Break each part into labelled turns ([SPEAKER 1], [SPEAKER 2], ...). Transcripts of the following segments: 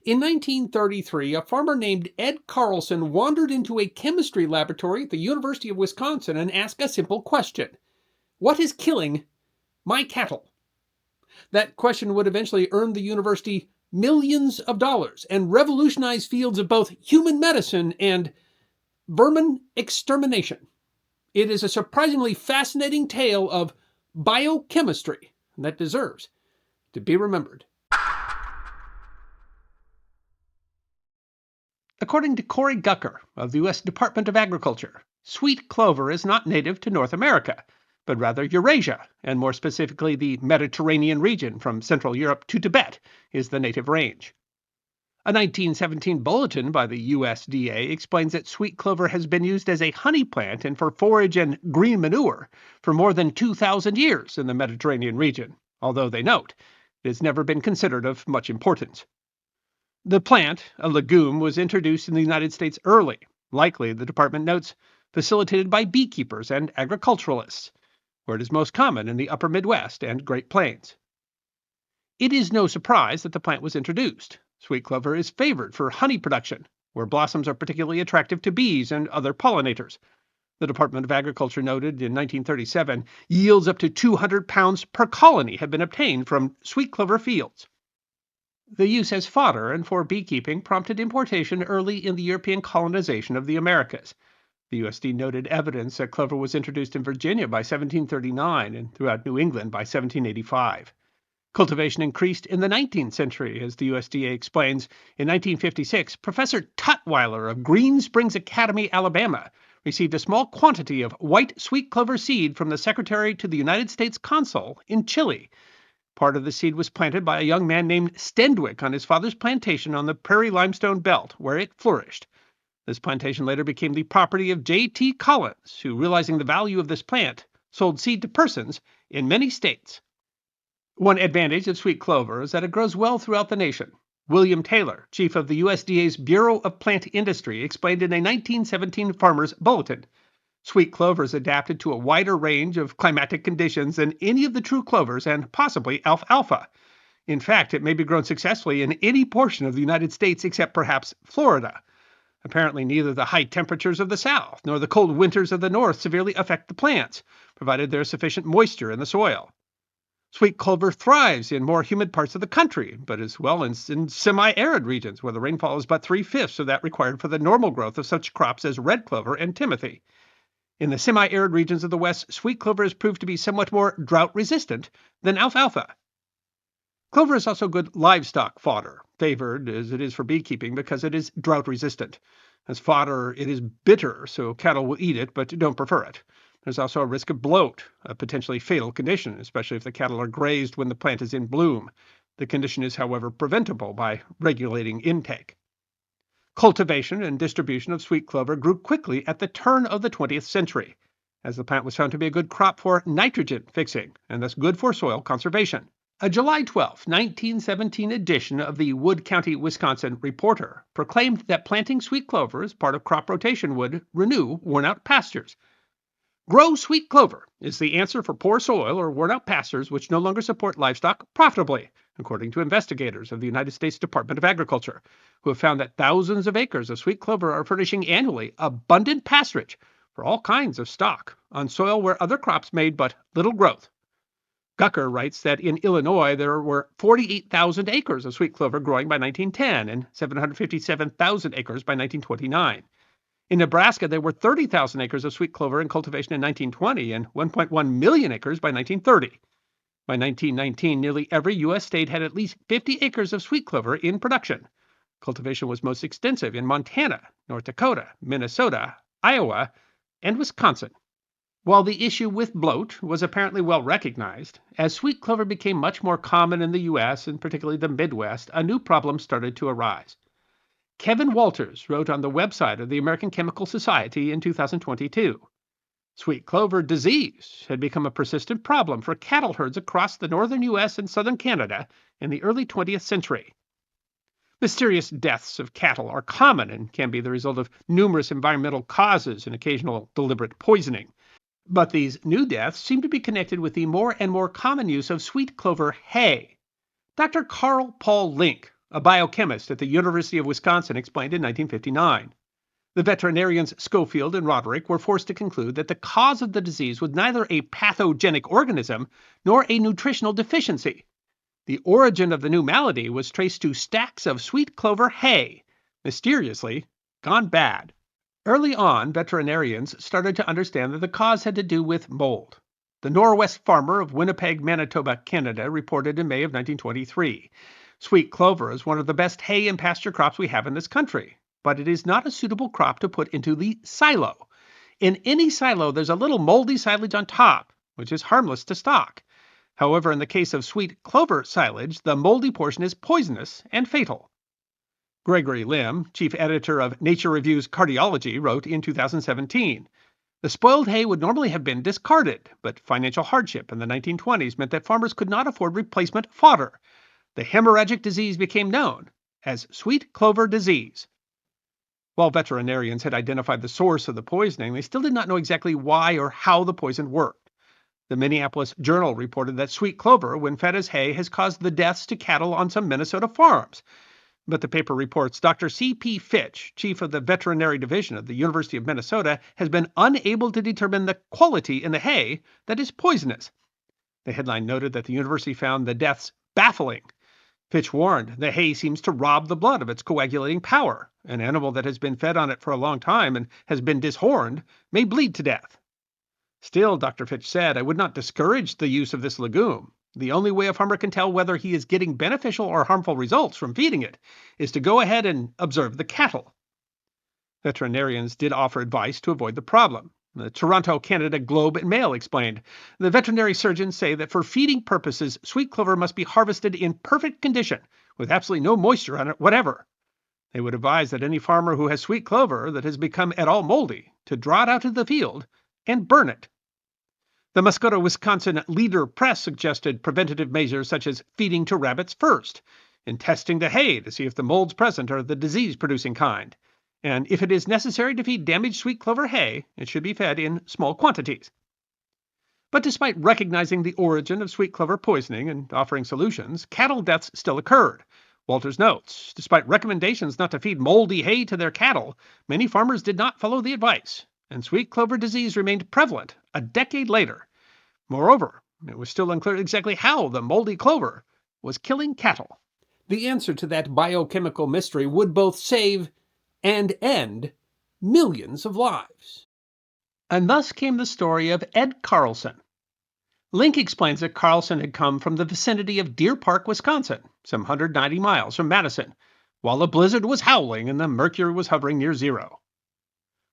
[SPEAKER 1] In 1933, a farmer named Ed Carlson wandered into a chemistry laboratory at the University of Wisconsin and asked a simple question: what is killing my cattle? That question would eventually earn the university millions of dollars and revolutionize fields of both human medicine and vermin extermination. It is a surprisingly fascinating tale of biochemistry that deserves to be remembered. According to Cory Gucker of the U.S. Department of Agriculture, sweet clover is not native to North America, but rather Eurasia, and more specifically the Mediterranean region from Central Europe to Tibet is the native range. A 1917 bulletin by the USDA explains that sweet clover has been used as a honey plant and for forage and green manure for more than 2,000 years in the Mediterranean region, although they note it has never been considered of much importance. The plant, a legume, was introduced in the United States early, likely, the department notes, facilitated by beekeepers and agriculturalists, where it is most common in the upper Midwest and Great Plains. It is no surprise that the plant was introduced. Sweet clover is favored for honey production, where blossoms are particularly attractive to bees and other pollinators. The Department of Agriculture noted in 1937 yields up to 200 pounds per colony have been obtained from sweet clover fields. The use as fodder and for beekeeping prompted importation early in the European colonization of the Americas. The USD noted evidence that clover was introduced in Virginia by 1739 and throughout New England by 1785. Cultivation increased in the 19th century, as the USDA explains. In 1956, Professor Tutwiler of Green Springs Academy, Alabama, received a small quantity of white sweet clover seed from the Secretary to the United States Consul in Chile. Part of the seed was planted by a young man named Stendwick on his father's plantation on the Prairie Limestone Belt, where it flourished. This plantation later became the property of J.T. Collins, who, realizing the value of this plant, sold seed to persons in many states. One advantage of sweet clover is that it grows well throughout the nation. William Taylor, chief of the USDA's Bureau of Plant Industry, explained in a 1917 Farmer's Bulletin, sweet clover is adapted to a wider range of climatic conditions than any of the true clovers and possibly alfalfa. In fact, it may be grown successfully in any portion of the United States except perhaps Florida. Apparently, neither the high temperatures of the South nor the cold winters of the North severely affect the plants, provided there is sufficient moisture in the soil. Sweet clover thrives in more humid parts of the country, but as well in semi-arid regions where the rainfall is but 3/5 of that required for the normal growth of such crops as red clover and timothy. In the semi-arid regions of the West, sweet clover has proved to be somewhat more drought-resistant than alfalfa. Clover is also good livestock fodder, favored as it is for beekeeping because it is drought-resistant. As fodder, it is bitter, so cattle will eat it but don't prefer it. There's also a risk of bloat, a potentially fatal condition, especially if the cattle are grazed when the plant is in bloom. The condition is, however, preventable by regulating intake. Cultivation and distribution of sweet clover grew quickly at the turn of the 20th century, as the plant was found to be a good crop for nitrogen fixing, and thus good for soil conservation. A July 12, 1917 edition of the Wood County, Wisconsin Reporter proclaimed that planting sweet clover as part of crop rotation would renew worn-out pastures. Grow sweet clover is the answer for poor soil or worn-out pastures which no longer support livestock profitably, according to investigators of the United States Department of Agriculture, who have found that thousands of acres of sweet clover are furnishing annually abundant pasturage for all kinds of stock on soil where other crops made but little growth. Gucker writes that in Illinois there were 48,000 acres of sweet clover growing by 1910 and 757,000 acres by 1929. In Nebraska, there were 30,000 acres of sweet clover in cultivation in 1920 and 1.1 million acres by 1930. By 1919, nearly every U.S. state had at least 50 acres of sweet clover in production. Cultivation was most extensive in Montana, North Dakota, Minnesota, Iowa, and Wisconsin. While the issue with bloat was apparently well recognized, as sweet clover became much more common in the U.S. and particularly the Midwest, a new problem started to arise. Kevin Walters wrote on the website of the American Chemical Society in 2022. Sweet clover disease had become a persistent problem for cattle herds across the northern U.S. and southern Canada in the early 20th century. Mysterious deaths of cattle are common and can be the result of numerous environmental causes and occasional deliberate poisoning. But these new deaths seem to be connected with the more and more common use of sweet clover hay. Dr. Carl Paul Link a biochemist at the University of Wisconsin, explained in 1959. The veterinarians Schofield and Roderick were forced to conclude that the cause of the disease was neither a pathogenic organism nor a nutritional deficiency. The origin of the new malady was traced to stacks of sweet clover hay, mysteriously gone bad. Early on, veterinarians started to understand that the cause had to do with mold. The Norwest Farmer of Winnipeg, Manitoba, Canada, reported in May of 1923, "Sweet clover is one of the best hay and pasture crops we have in this country, but it is not a suitable crop to put into the silo. In any silo, there's a little moldy silage on top, which is harmless to stock. However, in the case of sweet clover silage, the moldy portion is poisonous and fatal." Gregory Lim, chief editor of Nature Review's Cardiology, wrote in 2017, "The spoiled hay would normally have been discarded, but financial hardship in the 1920s meant that farmers could not afford replacement fodder. The hemorrhagic disease became known as sweet clover disease." While veterinarians had identified the source of the poisoning, they still did not know exactly why or how the poison worked. The Minneapolis Journal reported that sweet clover, when fed as hay, has caused the deaths to cattle on some Minnesota farms. But the paper reports Dr. C.P. Fitch, chief of the veterinary division of the University of Minnesota, has been unable to determine the quality in the hay that is poisonous. The headline noted that the university found the deaths baffling. Fitch warned the hay seems to rob the blood of its coagulating power. An animal that has been fed on it for a long time and has been dishorned may bleed to death. Still, Dr. Fitch said, "I would not discourage the use of this legume. The only way a farmer can tell whether he is getting beneficial or harmful results from feeding it is to go ahead and observe the cattle." Veterinarians did offer advice to avoid the problem. The Toronto, Canada Globe and Mail explained, "The veterinary surgeons say that for feeding purposes, sweet clover must be harvested in perfect condition, with absolutely no moisture on it whatever. They would advise that any farmer who has sweet clover that has become at all moldy to draw it out of the field and burn it." The Muscoda, Wisconsin Leader Press suggested preventative measures such as feeding to rabbits first, and testing the hay to see if the molds present are the disease-producing kind. And if it is necessary to feed damaged sweet clover hay, it should be fed in small quantities. But despite recognizing the origin of sweet clover poisoning and offering solutions, cattle deaths still occurred. Walters notes, despite recommendations not to feed moldy hay to their cattle, many farmers did not follow the advice, and sweet clover disease remained prevalent a decade later. Moreover, it was still unclear exactly how the moldy clover was killing cattle. The answer to that biochemical mystery would both save and end millions of lives. And thus came the story of Ed Carlson. Link explains that Carlson had come from the vicinity of Deer Park, Wisconsin, some 190 miles from Madison, while a blizzard was howling and the mercury was hovering near zero.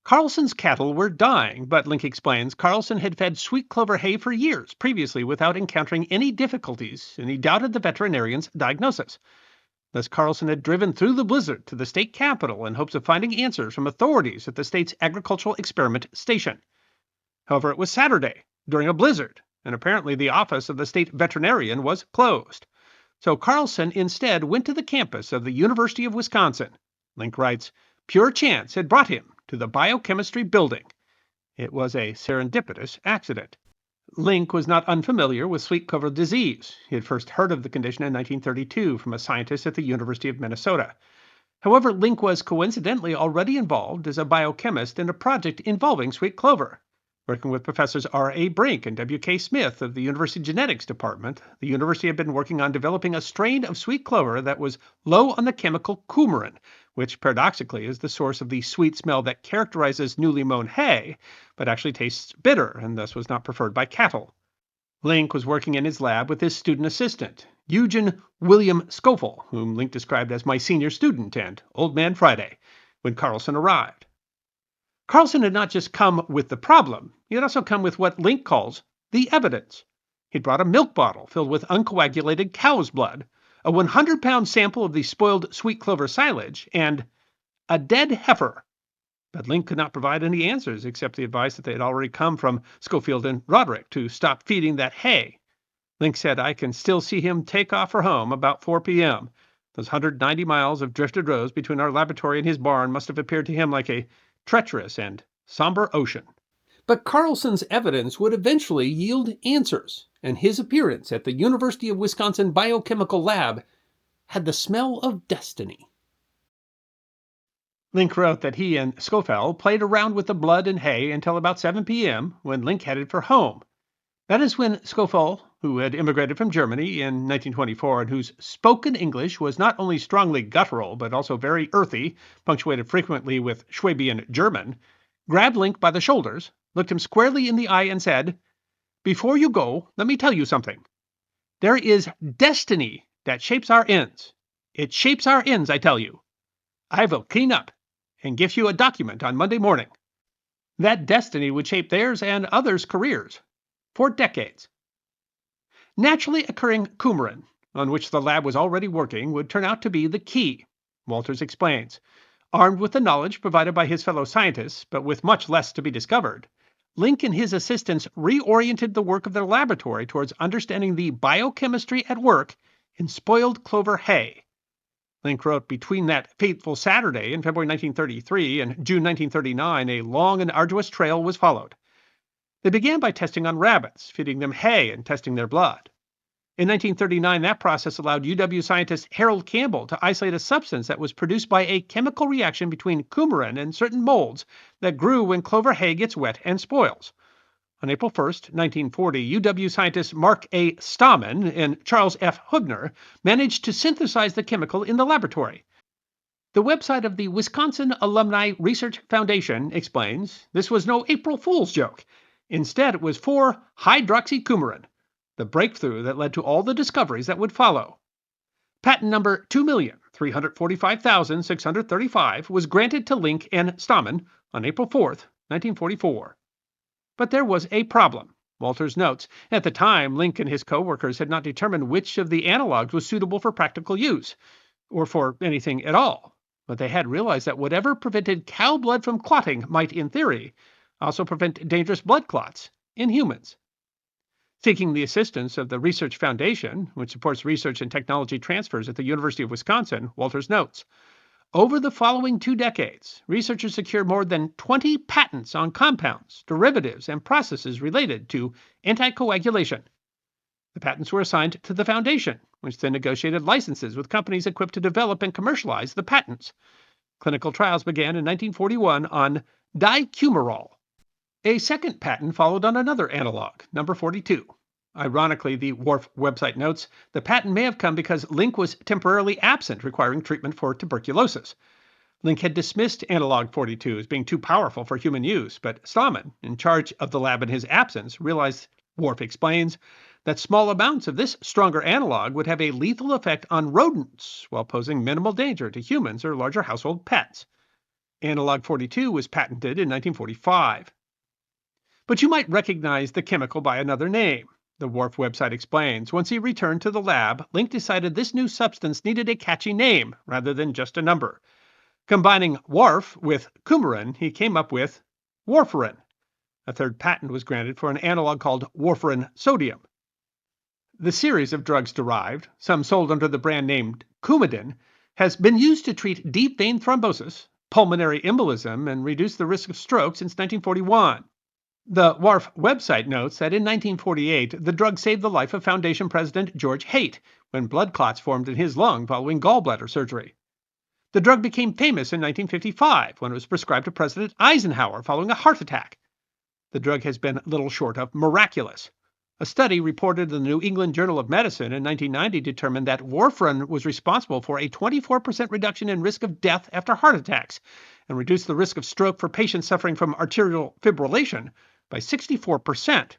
[SPEAKER 1] Carlson's cattle were dying, but Link explains Carlson had fed sweet clover hay for years previously without encountering any difficulties, and he doubted the veterinarian's diagnosis. Thus Carlson had driven through the blizzard to the state capitol in hopes of finding answers from authorities at the state's agricultural experiment station. However, it was Saturday, during a blizzard, and apparently the office of the state veterinarian was closed. So Carlson instead went to the campus of the University of Wisconsin. Link writes, "Pure chance had brought him to the biochemistry building. It was a serendipitous accident." Link was not unfamiliar with sweet clover disease. He had first heard of the condition in 1932 from a scientist at the University of Minnesota. However, Link was coincidentally already involved as a biochemist in a project involving sweet clover. Working with Professors R.A. Brink and W.K. Smith of the University Genetics Department, the university had been working on developing a strain of sweet clover that was low on the chemical coumarin, which paradoxically is the source of the sweet smell that characterizes newly mown hay, but actually tastes bitter and thus was not preferred by cattle. Link was working in his lab with his student assistant, Eugen William Schofield, whom Link described as my senior student and Old Man Friday, when Carlson arrived. Carlson had not just come with the problem, he had also come with what Link calls the evidence. He'd brought a milk bottle filled with uncoagulated cow's blood, a 100-pound sample of the spoiled sweet clover silage, and a dead heifer. But Link could not provide any answers except the advice that they had already come from Schofield and Roderick to stop feeding that hay. Link said, "I can still see him take off for home about 4 p.m. Those 190 miles of drifted roads between our laboratory and his barn must have appeared to him like a treacherous and somber ocean." But Carlson's evidence would eventually yield answers, and his appearance at the University of Wisconsin Biochemical Lab had the smell of destiny. Link wrote that he and Schofield played around with the blood and hay until about 7 p.m. when Link headed for home. That is when Schofield, who had immigrated from Germany in 1924 and whose spoken English was not only strongly guttural but also very earthy, punctuated frequently with Swabian German, grabbed Link by the shoulders, looked him squarely in the eye and said, "Before you go, let me tell you something. There is destiny that shapes our ends. It shapes our ends, I tell you. I will clean up and give you a document on Monday morning. That destiny would shape theirs and others' careers for decades." Naturally occurring coumarin, on which the lab was already working, would turn out to be the key, Walters explains. Armed with the knowledge provided by his fellow scientists, but with much less to be discovered, Link and his assistants reoriented the work of their laboratory towards understanding the biochemistry at work in spoiled clover hay. Link wrote, between that fateful Saturday in February 1933 and June 1939, a long and arduous trail was followed. They began by testing on rabbits, feeding them hay and testing their blood. In 1939, that process allowed UW scientist Harold Campbell to isolate a substance that was produced by a chemical reaction between coumarin and certain molds that grew when clover hay gets wet and spoils. On April 1, 1940, UW scientists Mark A. Stahman and Charles F. Hubner managed to synthesize the chemical in the laboratory. The website of the Wisconsin Alumni Research Foundation explains this was no April Fool's joke. Instead, it was 4-hydroxycoumarin, the breakthrough that led to all the discoveries that would follow. Patent number 2,345,635 was granted to Link and Stahman on April 4, 1944. But there was a problem. Walters notes, at the time, Link and his co-workers had not determined which of the analogs was suitable for practical use, or for anything at all. But they had realized that whatever prevented cow blood from clotting might, in theory, also prevent dangerous blood clots in humans. Seeking the assistance of the Research Foundation, which supports research and technology transfers at the University of Wisconsin, Walters notes, over the following 2 decades, researchers secured more than 20 patents on compounds, derivatives, and processes related to anticoagulation. The patents were assigned to the Foundation, which then negotiated licenses with companies equipped to develop and commercialize the patents. Clinical trials began in 1941 on dicumarol. A second patent followed on another analog, number 42. Ironically, the WARF website notes, the patent may have come because Link was temporarily absent, requiring treatment for tuberculosis. Link had dismissed analog 42 as being too powerful for human use, but Stahman, in charge of the lab in his absence, realized, WARF explains, that small amounts of this stronger analog would have a lethal effect on rodents while posing minimal danger to humans or larger household pets. Analog 42 was patented in 1945. But you might recognize the chemical by another name. The WARF website explains, once he returned to the lab, Link decided this new substance needed a catchy name rather than just a number. Combining WARF with coumarin, he came up with Warfarin. A third patent was granted for an analog called Warfarin sodium. The series of drugs derived, some sold under the brand name Coumadin, has been used to treat deep vein thrombosis, pulmonary embolism, and reduce the risk of stroke since 1941. The WARF website notes that in 1948, the drug saved the life of Foundation President George Haight when blood clots formed in his lung following gallbladder surgery. The drug became famous in 1955 when it was prescribed to President Eisenhower following a heart attack. The drug has been little short of miraculous. A study reported in the New England Journal of Medicine in 1990 determined that warfarin was responsible for a 24% reduction in risk of death after heart attacks and reduced the risk of stroke for patients suffering from arterial fibrillation by 64%.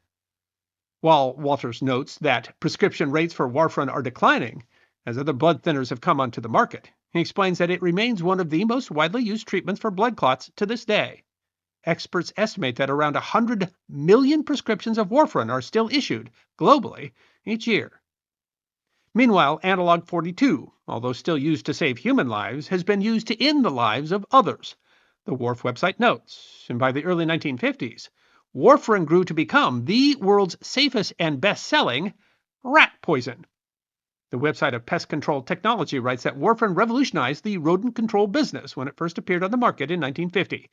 [SPEAKER 1] While Walters notes that prescription rates for warfarin are declining as other blood thinners have come onto the market, he explains that it remains one of the most widely used treatments for blood clots to this day. Experts estimate that around 100 million prescriptions of warfarin are still issued globally each year. Meanwhile, analog 42, although still used to save human lives, has been used to end the lives of others. The WARF website notes, and by the early 1950s, warfarin grew to become the world's safest and best-selling rat poison. The website of Pest Control Technology writes that warfarin revolutionized the rodent control business when it first appeared on the market in 1950.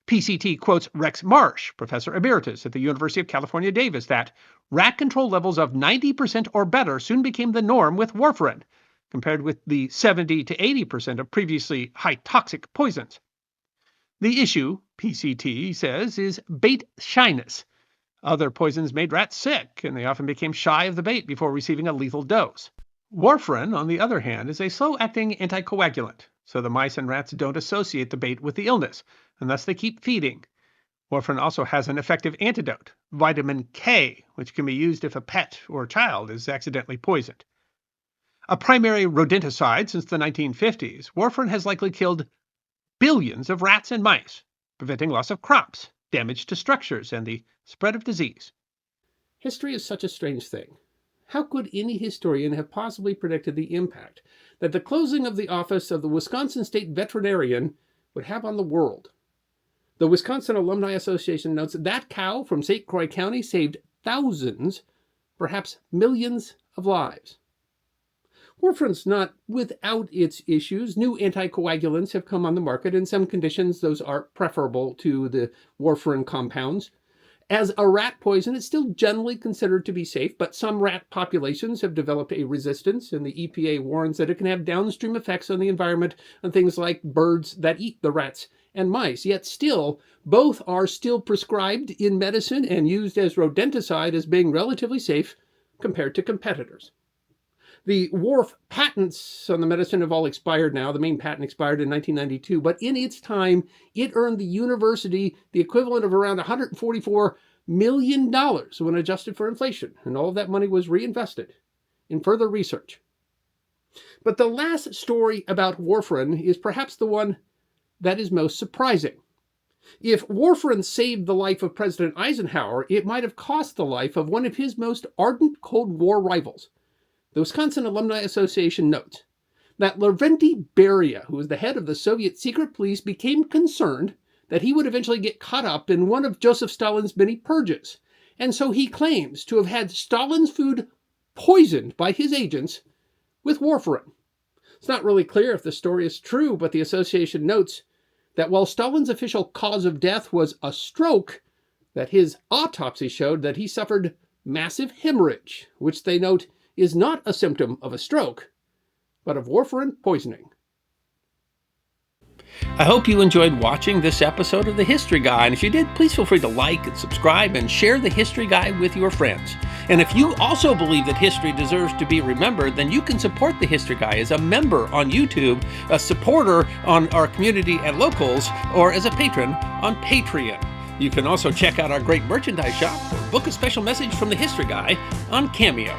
[SPEAKER 1] PCT quotes Rex Marsh, professor emeritus at the University of California, Davis, that rat control levels of 90% or better soon became the norm with warfarin, compared with the 70 to 80% of previously high toxic poisons. The issue, PCT says, is bait shyness. Other poisons made rats sick, and they often became shy of the bait before receiving a lethal dose. Warfarin, on the other hand, is a slow-acting anticoagulant, so the mice and rats don't associate the bait with the illness, and thus they keep feeding. Warfarin also has an effective antidote, vitamin K, which can be used if a pet or child is accidentally poisoned. A primary rodenticide since the 1950s, warfarin has likely killed billions of rats and mice, preventing loss of crops, damage to structures, and the spread of disease.
[SPEAKER 2] History is such a strange thing. How could any historian have possibly predicted the impact that the closing of the office of the Wisconsin State Veterinarian would have on the world? The Wisconsin Alumni Association notes that cow from St. Croix County saved thousands, perhaps millions of lives. Warfarin's not without its issues. New anticoagulants have come on the market. In some conditions, those are preferable to the warfarin compounds. As a rat poison, it's still generally considered to be safe, but some rat populations have developed a resistance, and the EPA warns that it can have downstream effects on the environment on things like birds that eat the rats and mice. Yet still, both are still prescribed in medicine and used as rodenticide as being relatively safe compared to competitors. The Warf patents on the medicine have all expired now. The main patent expired in 1992, but in its time, it earned the university the equivalent of around $144 million when adjusted for inflation, and all of that money was reinvested in further research. But the last story about warfarin is perhaps the one that is most surprising. If warfarin saved the life of President Eisenhower, it might have cost the life of one of his most ardent Cold War rivals. The Wisconsin Alumni Association notes that Lavrenti Beria, who was the head of the Soviet secret police, became concerned that he would eventually get caught up in one of Joseph Stalin's many purges, and so he claims to have had Stalin's food poisoned by his agents with warfarin. It's not really clear if the story is true, but the association notes that while Stalin's official cause of death was a stroke, that his autopsy showed that he suffered massive hemorrhage, which they note is not a symptom of a stroke, but of warfarin poisoning.
[SPEAKER 3] I hope you enjoyed watching this episode of The History Guy, and if you did, please feel free to like and subscribe and share The History Guy with your friends. And if you also believe that history deserves to be remembered, then you can support The History Guy as a member on YouTube, a supporter on our community at Locals, or as a patron on Patreon. You can also check out our great merchandise shop or book a special message from The History Guy on Cameo.